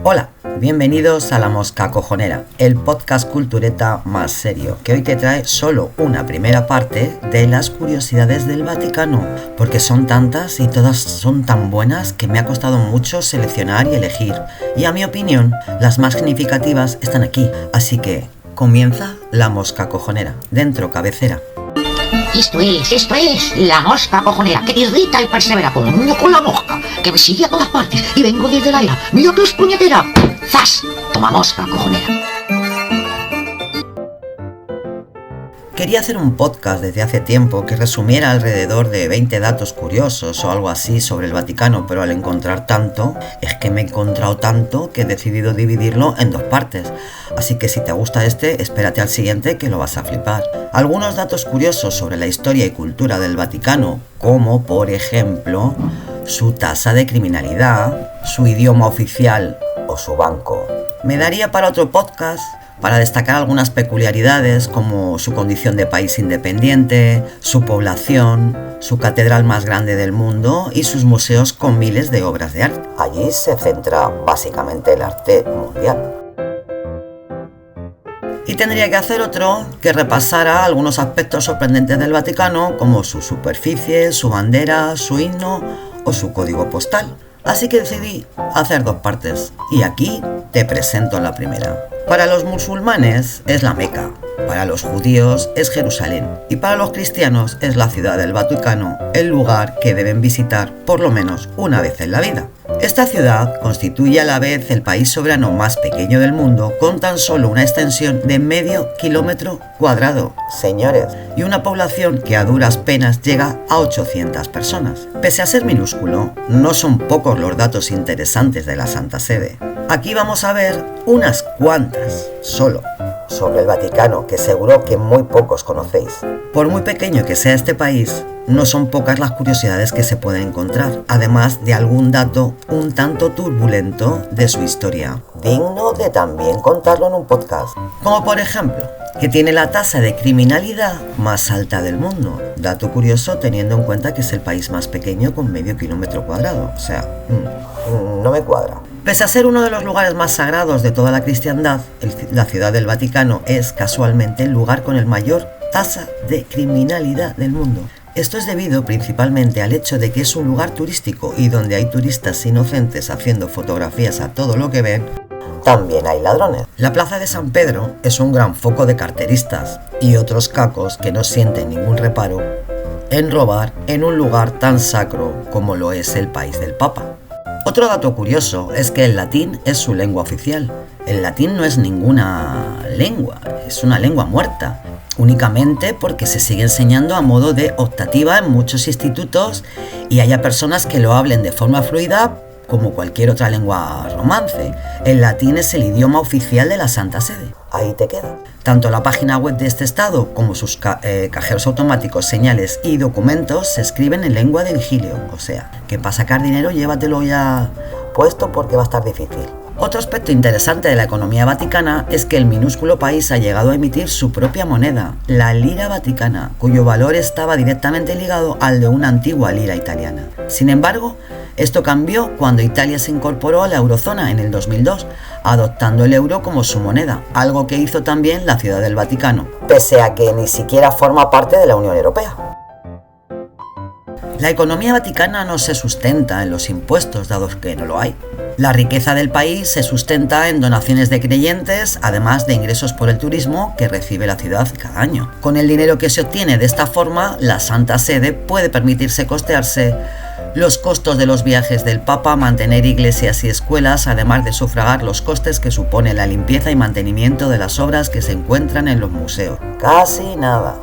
Hola, bienvenidos a La Mosca Cojonera, el podcast cultureta más serio, que hoy te trae solo una primera parte de las curiosidades del Vaticano, porque son tantas y todas son tan buenas que me ha costado mucho seleccionar y elegir, y a mi opinión, las más significativas están aquí, así que comienza La Mosca Cojonera, dentro cabecera. Esto es La Mosca Cojonera, que te irrita y persevera como un niño con la mosca, que me sigue a todas partes y vengo desde la era. ¡Mira que es puñetera! ¡Zas! Toma Mosca Cojonera. Quería hacer un podcast desde hace tiempo que resumiera alrededor de 20 datos curiosos o algo así sobre el Vaticano, pero al encontrar tanto, es que me he encontrado tanto que he decidido dividirlo en 2 partes. Así que si te gusta este, espérate al siguiente que lo vas a flipar. Algunos datos curiosos sobre la historia y cultura del Vaticano, como por ejemplo su tasa de criminalidad, su idioma oficial o su banco. Me daría para otro podcast para destacar algunas peculiaridades como su condición de país independiente, su población, su catedral más grande del mundo y sus museos con miles de obras de arte. Allí se centra básicamente el arte mundial. Y tendría que hacer otro que repasara algunos aspectos sorprendentes del Vaticano, como su superficie, su bandera, su himno o su código postal. Así que decidí hacer 2 partes, y aquí te presento la primera. Para los musulmanes es la Meca, para los judíos es Jerusalén y para los cristianos es la ciudad del Vaticano, el lugar que deben visitar por lo menos una vez en la vida. Esta ciudad constituye a la vez el país soberano más pequeño del mundo, con tan solo una extensión de medio kilómetro cuadrado, señores, y una población que a duras penas llega a 800 personas. Pese a ser minúsculo, no son pocos los datos interesantes de la Santa Sede. Aquí vamos a ver unas cuantas, solo, sobre el Vaticano, que seguro que muy pocos conocéis. Por muy pequeño que sea este país, no son pocas las curiosidades que se pueden encontrar, además de algún dato un tanto turbulento de su historia, digno de también contarlo en un podcast. Como por ejemplo, que tiene la tasa de criminalidad más alta del mundo. Dato curioso teniendo en cuenta que es el país más pequeño con medio kilómetro cuadrado. O sea, no me cuadra. Pese a ser uno de los lugares más sagrados de toda la cristiandad, la ciudad del Vaticano es casualmente el lugar con el mayor tasa de criminalidad del mundo. Esto es debido principalmente al hecho de que es un lugar turístico y donde hay turistas inocentes haciendo fotografías a todo lo que ven, también hay ladrones. La plaza de San Pedro es un gran foco de carteristas y otros cacos que no sienten ningún reparo en robar en un lugar tan sacro como lo es el país del Papa. Otro dato curioso es que el latín es su lengua oficial. El latín no es ninguna lengua, es una lengua muerta, únicamente porque se sigue enseñando a modo de optativa en muchos institutos y haya personas que lo hablen de forma fluida como cualquier otra lengua romance. El latín es el idioma oficial de la Santa Sede. Ahí te queda. Tanto la página web de este estado como sus cajeros automáticos, señales y documentos se escriben en lengua de vigilio. O sea, que para sacar dinero llévatelo ya puesto porque va a estar difícil. Otro aspecto interesante de la economía vaticana es que el minúsculo país ha llegado a emitir su propia moneda, la lira vaticana, cuyo valor estaba directamente ligado al de una antigua lira italiana. Sin embargo, esto cambió cuando Italia se incorporó a la eurozona en el 2002, adoptando el euro como su moneda, algo que hizo también la Ciudad del Vaticano, pese a que ni siquiera forma parte de la Unión Europea. La economía vaticana no se sustenta en los impuestos, dado que no lo hay. La riqueza del país se sustenta en donaciones de creyentes, además de ingresos por el turismo que recibe la ciudad cada año. Con el dinero que se obtiene de esta forma, la Santa Sede puede permitirse costearse los costos de los viajes del Papa, mantener iglesias y escuelas, además de sufragar los costes que supone la limpieza y mantenimiento de las obras que se encuentran en los museos. Casi nada.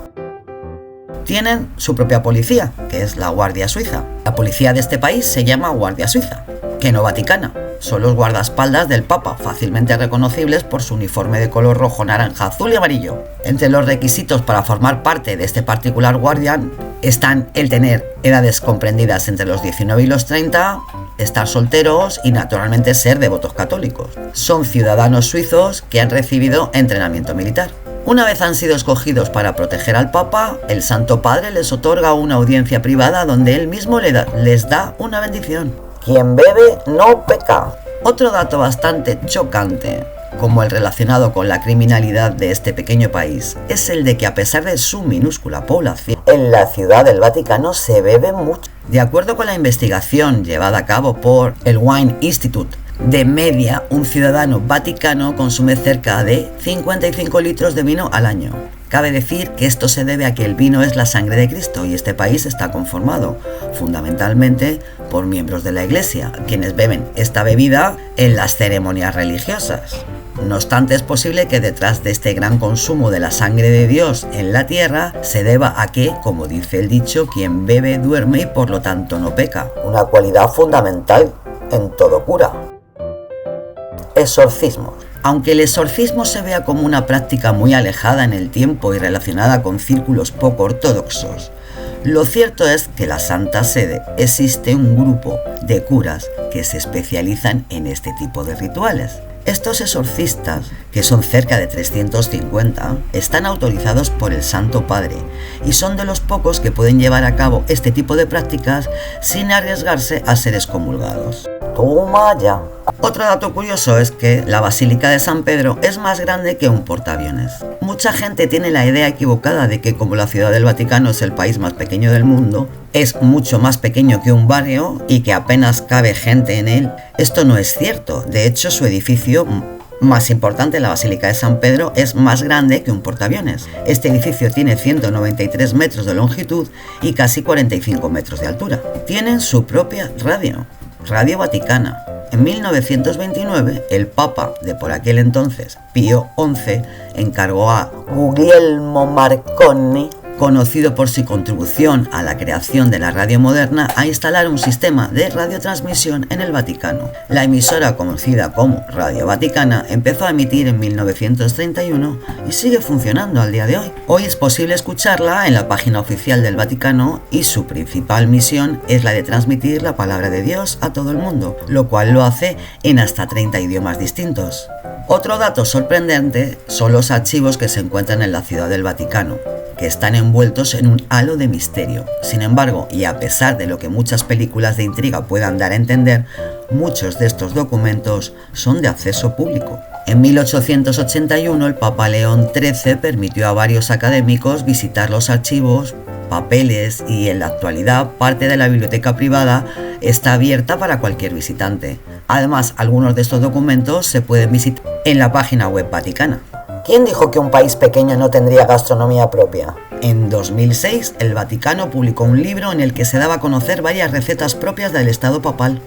Tienen su propia policía, que es la Guardia Suiza. La policía de este país se llama Guardia Suiza, que no vaticana. Son los guardaespaldas del Papa, fácilmente reconocibles por su uniforme de color rojo, naranja, azul y amarillo. Entre los requisitos para formar parte de este particular guardián están el tener edades comprendidas entre los 19 y los 30, estar solteros y naturalmente ser devotos católicos. Son ciudadanos suizos que han recibido entrenamiento militar. Una vez han sido escogidos para proteger al Papa, el Santo Padre les otorga una audiencia privada donde él mismo les da una bendición. Quien bebe no peca. Otro dato bastante chocante, como el relacionado con la criminalidad de este pequeño país, es el de que a pesar de su minúscula población, en la Ciudad del Vaticano se bebe mucho. De acuerdo con la investigación llevada a cabo por el Wine Institute, de media un ciudadano vaticano consume cerca de 55 litros de vino al año. Cabe decir que esto se debe a que el vino es la sangre de Cristo y este país está conformado fundamentalmente por miembros de la Iglesia, quienes beben esta bebida en las ceremonias religiosas. No obstante, es posible que detrás de este gran consumo de la sangre de Dios en la tierra se deba a que, como dice el dicho, quien bebe duerme y por lo tanto no peca. Una cualidad fundamental en todo cura. Exorcismos. Aunque el exorcismo se vea como una práctica muy alejada en el tiempo y relacionada con círculos poco ortodoxos, lo cierto es que en la Santa Sede existe un grupo de curas que se especializan en este tipo de rituales. Estos exorcistas, que son cerca de 350, están autorizados por el Santo Padre y son de los pocos que pueden llevar a cabo este tipo de prácticas sin arriesgarse a ser excomulgados. ¡Toma ya! Otro dato curioso es que la Basílica de San Pedro es más grande que un portaaviones. Mucha gente tiene la idea equivocada de que como la Ciudad del Vaticano es el país más pequeño del mundo, es mucho más pequeño que un barrio y que apenas cabe gente en él. Esto no es cierto. De hecho, su edificio más importante, la Basílica de San Pedro, es más grande que un portaaviones. Este edificio tiene 193 metros de longitud y casi 45 metros de altura. Tienen su propia radio, Radio Vaticana. En 1929, el Papa de por aquel entonces, Pío XI, encargó a Guglielmo Marconi, conocido por su contribución a la creación de la radio moderna, a instalar un sistema de radiotransmisión en el Vaticano. La emisora, conocida como Radio Vaticana, empezó a emitir en 1931 y sigue funcionando al día de hoy. Hoy es posible escucharla en la página oficial del Vaticano y su principal misión es la de transmitir la palabra de Dios a todo el mundo, lo cual lo hace en hasta 30 idiomas distintos. Otro dato sorprendente son los archivos que se encuentran en la Ciudad del Vaticano, que están envueltos en un halo de misterio. Sin embargo, y a pesar de lo que muchas películas de intriga puedan dar a entender, muchos de estos documentos son de acceso público. En 1881, el Papa León XIII permitió a varios académicos visitar los archivos, papeles y en la actualidad parte de la biblioteca privada está abierta para cualquier visitante. Además, algunos de estos documentos se pueden visitar en la página web vaticana. ¿Quién dijo que un país pequeño no tendría gastronomía propia? En 2006, el Vaticano publicó un libro en el que se daba a conocer varias recetas propias del Estado papal.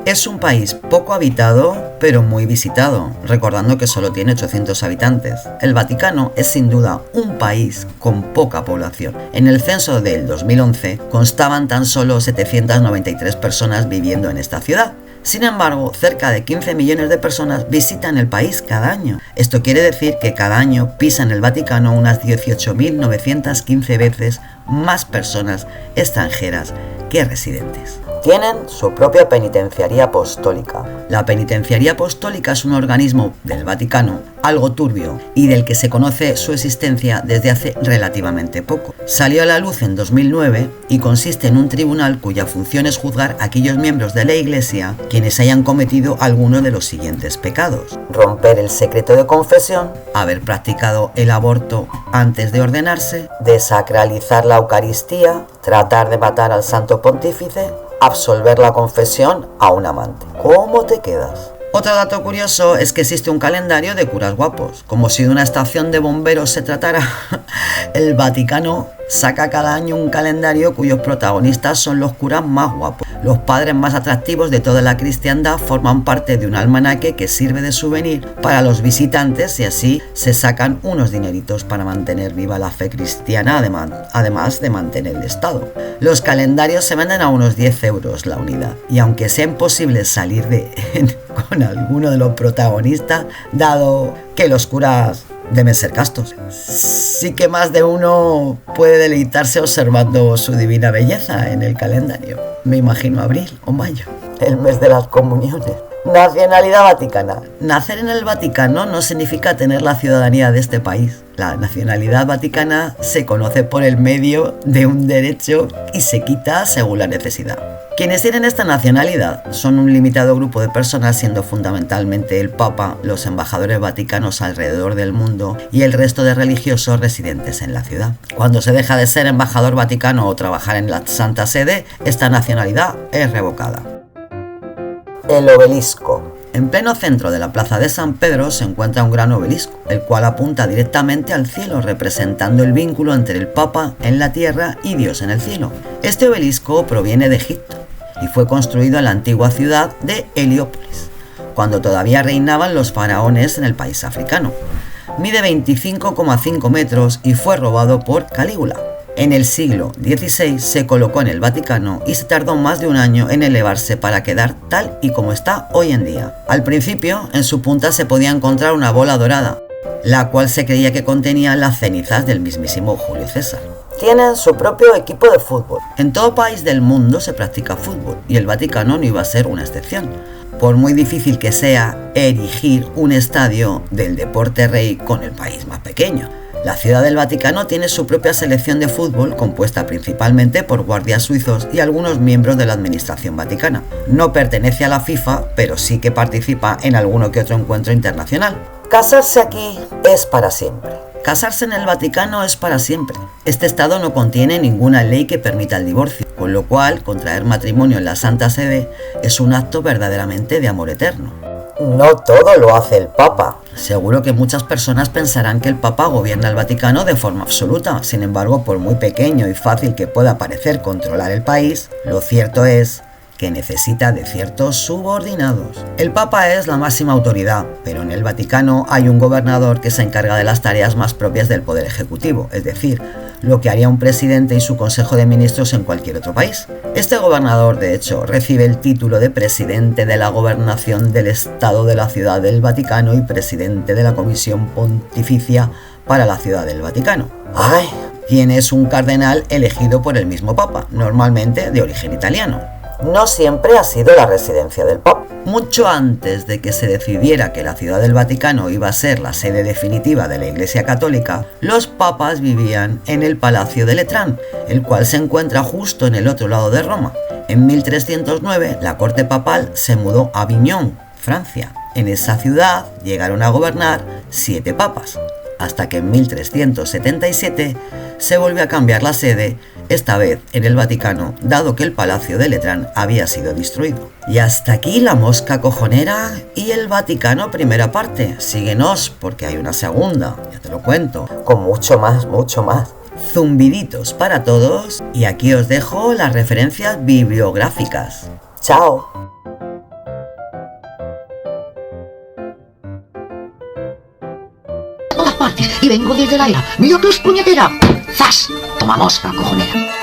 Es un país poco habitado, pero muy visitado, recordando que solo tiene 800 habitantes. El Vaticano es sin duda un país con poca población. En el censo del 2011 constaban tan solo 793 personas viviendo en esta ciudad. Sin embargo, cerca de 15 millones de personas visitan el país cada año. Esto quiere decir que cada año pisan el Vaticano unas 18.915 veces más personas extranjeras que residentes. Tienen su propia penitenciaría apostólica. La penitenciaría apostólica es un organismo del Vaticano, algo turbio, y del que se conoce su existencia desde hace relativamente poco. Salió a la luz en 2009 y consiste en un tribunal cuya función es juzgar a aquellos miembros de la Iglesia quienes hayan cometido alguno de los siguientes pecados: romper el secreto de confesión, haber practicado el aborto antes de ordenarse, desacralizar la Eucaristía, tratar de matar al Santo Pontífice, absolver la confesión a un amante. ¿Cómo te quedas? Otro dato curioso es que existe un calendario de curas guapos. Como si de una estación de bomberos se tratara, el Vaticano saca cada año un calendario cuyos protagonistas son los curas más guapos. Los padres más atractivos de toda la cristiandad forman parte de un almanaque que sirve de souvenir para los visitantes y así se sacan unos dineritos para mantener viva la fe cristiana, además de mantener el Estado. Los calendarios se venden a unos 10 euros la unidad y aunque sea imposible salir con alguno de los protagonistas, dado que los curas deben ser castos, sí que más de uno puede deleitarse observando su divina belleza en el calendario. Me imagino abril o mayo, el mes de las comuniones. Nacionalidad vaticana. Nacer en el Vaticano no significa tener la ciudadanía de este país. La nacionalidad vaticana se conoce por el medio de un derecho y se quita según la necesidad. Quienes tienen esta nacionalidad son un limitado grupo de personas, siendo fundamentalmente el Papa, los embajadores vaticanos alrededor del mundo y el resto de religiosos residentes en la ciudad. Cuando se deja de ser embajador vaticano o trabajar en la Santa Sede, esta nacionalidad es revocada. El obelisco. En pleno centro de la plaza de San Pedro se encuentra un gran obelisco, el cual apunta directamente al cielo, representando el vínculo entre el Papa en la tierra y Dios en el cielo. Este obelisco proviene de Egipto y fue construido en la antigua ciudad de Heliópolis, cuando todavía reinaban los faraones en el país africano. Mide 25,5 metros y fue robado por Calígula. En el siglo XVI se colocó en el Vaticano y se tardó más de un año en elevarse para quedar tal y como está hoy en día. Al principio, en su punta se podía encontrar una bola dorada, la cual se creía que contenía las cenizas del mismísimo Julio César. Tienen su propio equipo de fútbol. En todo país del mundo se practica fútbol y el Vaticano no iba a ser una excepción. Por muy difícil que sea erigir un estadio del deporte rey con el país más pequeño. La Ciudad del Vaticano tiene su propia selección de fútbol, compuesta principalmente por guardias suizos y algunos miembros de la administración vaticana. No pertenece a la FIFA, pero sí que participa en alguno que otro encuentro internacional. Casarse aquí es para siempre. Casarse en el Vaticano es para siempre. Este estado no contiene ninguna ley que permita el divorcio, con lo cual contraer matrimonio en la Santa Sede es un acto verdaderamente de amor eterno. No todo lo hace el Papa. Seguro que muchas personas pensarán que el Papa gobierna el Vaticano de forma absoluta. Sin embargo, por muy pequeño y fácil que pueda parecer controlar el país, lo cierto es que necesita de ciertos subordinados. El Papa es la máxima autoridad, pero en el Vaticano hay un gobernador que se encarga de las tareas más propias del Poder Ejecutivo, es decir, lo que haría un presidente y su consejo de ministros en cualquier otro país. Este gobernador, de hecho, recibe el título de presidente de la gobernación del Estado de la Ciudad del Vaticano y presidente de la Comisión Pontificia para la Ciudad del Vaticano. ¡Ay! Quien es un cardenal elegido por el mismo Papa, normalmente de origen italiano. No siempre ha sido la residencia del Papa. Mucho antes de que se decidiera que la Ciudad del Vaticano iba a ser la sede definitiva de la Iglesia Católica, los papas vivían en el Palacio de Letrán, el cual se encuentra justo en el otro lado de Roma. En 1309, la corte papal se mudó a Aviñón, Francia. En esa ciudad llegaron a gobernar 7 papas, hasta que en 1377 se volvió a cambiar la sede, esta vez en el Vaticano, dado que el Palacio de Letrán había sido destruido. Y hasta aquí la mosca cojonera y el Vaticano primera parte. Síguenos porque hay una segunda, ya te lo cuento, con mucho más. Zumbiditos para todos y aquí os dejo las referencias bibliográficas. ¡Chao! Todas partes y vengo desde la era. Mira que es puñetera. ¡Zas! Toma mosca, cojonera.